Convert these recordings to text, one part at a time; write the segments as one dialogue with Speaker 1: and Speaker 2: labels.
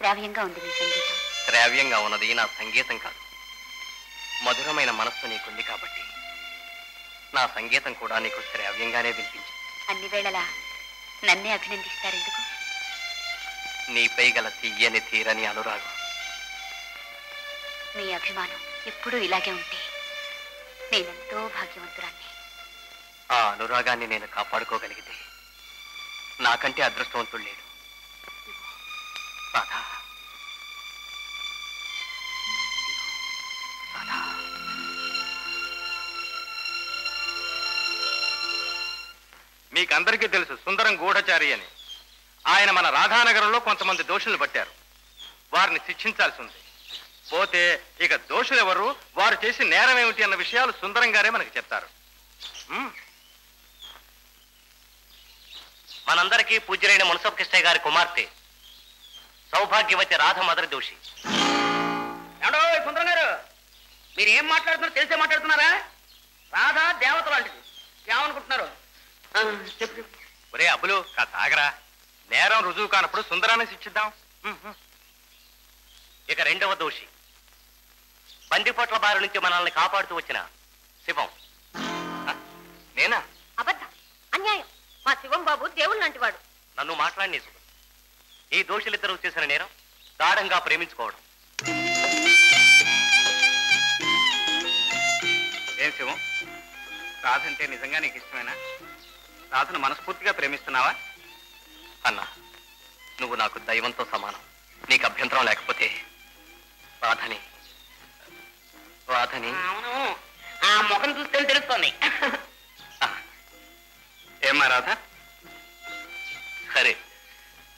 Speaker 1: శ్రావ్యంగా ఉంది మీ సంగీతం.
Speaker 2: శ్రావ్యంగా ఉన్నది నా సంగీతం కాదు, మధురమైన మనస్సు నీకుంది కాబట్టి నా సంగీతం కూడా నీకు శ్రావ్యంగానే వినిపించింది.
Speaker 1: అన్ని వేళలా నన్నే అభినందిస్తారెందుకు?
Speaker 2: నీపై గల తీయని తీరని అనురాగం.
Speaker 1: మీ అభిమానం ఎప్పుడూ ఇలాగే ఉంటే నేనెంతో భాగ్యవంతురాన్ని.
Speaker 2: ఆ అనురాగాన్ని నేను కాపాడుకోగలిగితే నాకంటే అదృష్టవంతుడు లేడు. రాధా, రాధా.
Speaker 3: మీకందరికీ తెలుసు సుందరం గూఢచారి అని. ఆయన మన రాధానగరంలో కొంతమంది దోషులు పట్టారు. వారిని శిక్షించాల్సి ఉంది. పోతే ఇక దోషులు ఎవరు, వారు చేసి నేరం ఏమిటి అన్న విషయాలు సుందరం గారే మనకి చెప్తారు.
Speaker 2: మనందరికీ పూజ్యులైన మున్సబ్ కృష్ణయ్య గారి కుమార్తె సౌభాగ్యవతి రాధ మొదటి దోషి.
Speaker 4: ఏమండో సుందరం గారు, మీరు ఏం మాట్లాడుతున్నారో తెలిసే మాట్లాడుతున్నారా? రాధ దేవత లాంటిది. ఏమనుకుంటున్నారు?
Speaker 3: చెప్పు. ఒరే అబ్బులు, కాస్త ఆగరా. నేరం రుజువు కానప్పుడు సుందరాన్ని శిక్షిద్దాం.
Speaker 2: ఇక రెండవ దోషి బందిపోట్ల బారి నుంచి మనల్ని కాపాడుతూ వచ్చిన శివం.
Speaker 3: నేనా?
Speaker 5: అబద్ధం, అన్యాయం. మా శివం బాబు దేవుడు లాంటి వాడు.
Speaker 2: నన్ను మాట్లాడి శివం. ఈ దోషులిద్దరూ చేసిన నేరం గాఢంగా ప్రేమించుకోవడం.
Speaker 3: ఏం శివం, రాధంటే నిజంగా నీకు ఇష్టమేనా? రాధను మనస్ఫూర్తిగా ప్రేమిస్తున్నావా?
Speaker 2: అన్నా, నువ్వు నాకు దైవంతో సమానం. నీకు అభ్యంతరం లేకపోతే రాధని
Speaker 4: అవును, ఆ ముఖం చూస్తే తెలుస్తోంది.
Speaker 3: ఏమ్మా రాధ?
Speaker 2: సరే,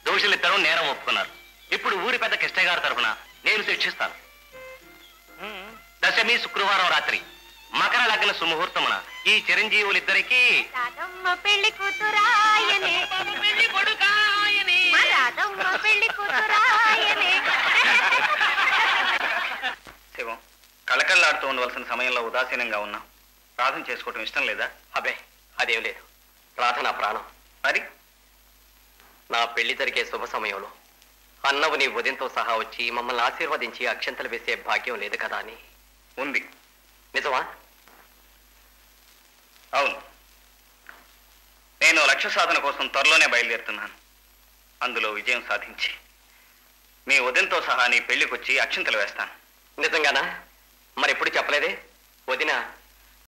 Speaker 2: దోషులిద్దరూ నేరం ఒప్పుకున్నారు. ఇప్పుడు ఊరి పెద్ద కృష్ణయ్య గారి తరఫున నేను శిక్షిస్తాను. దశమి శుక్రవారం రాత్రి మకర లగ్న సుముహూర్తమున ఈ చిరంజీవులిద్దరికీ
Speaker 5: పెళ్లి కూతురాయనే,
Speaker 4: పెళ్లి కొడుకాయనే.
Speaker 5: పెళ్లి కూతురాయనే.
Speaker 3: శివం, కళకళలాడుతూ ఉండవలసిన సమయంలో ఉదాసీనంగా ఉన్నాం. ప్రార్థన చేసుకోవటం ఇష్టం లేదా?
Speaker 2: అబే, అదేం లేదు. రాధ నా ప్రాణం.
Speaker 3: మరి
Speaker 2: నా పెళ్లి జరిగే శుభ సమయంలో అన్నవు నీ ఉదయంతో సహా వచ్చి మమ్మల్ని ఆశీర్వదించి అక్షంతలు వేసే భాగ్యం లేదు కదా అని.
Speaker 3: ఉంది.
Speaker 2: నిజమా?
Speaker 3: అవును. నేను లక్ష్య సాధన కోసం త్వరలోనే బయలుదేరుతున్నాను. అందులో విజయం సాధించి మీ ఉదయంతో సహా నీ పెళ్లికొచ్చి అక్షింతలు వేస్తాను.
Speaker 2: నిజంగానా? మరి ఎప్పుడు చెప్పలేదే? వదిన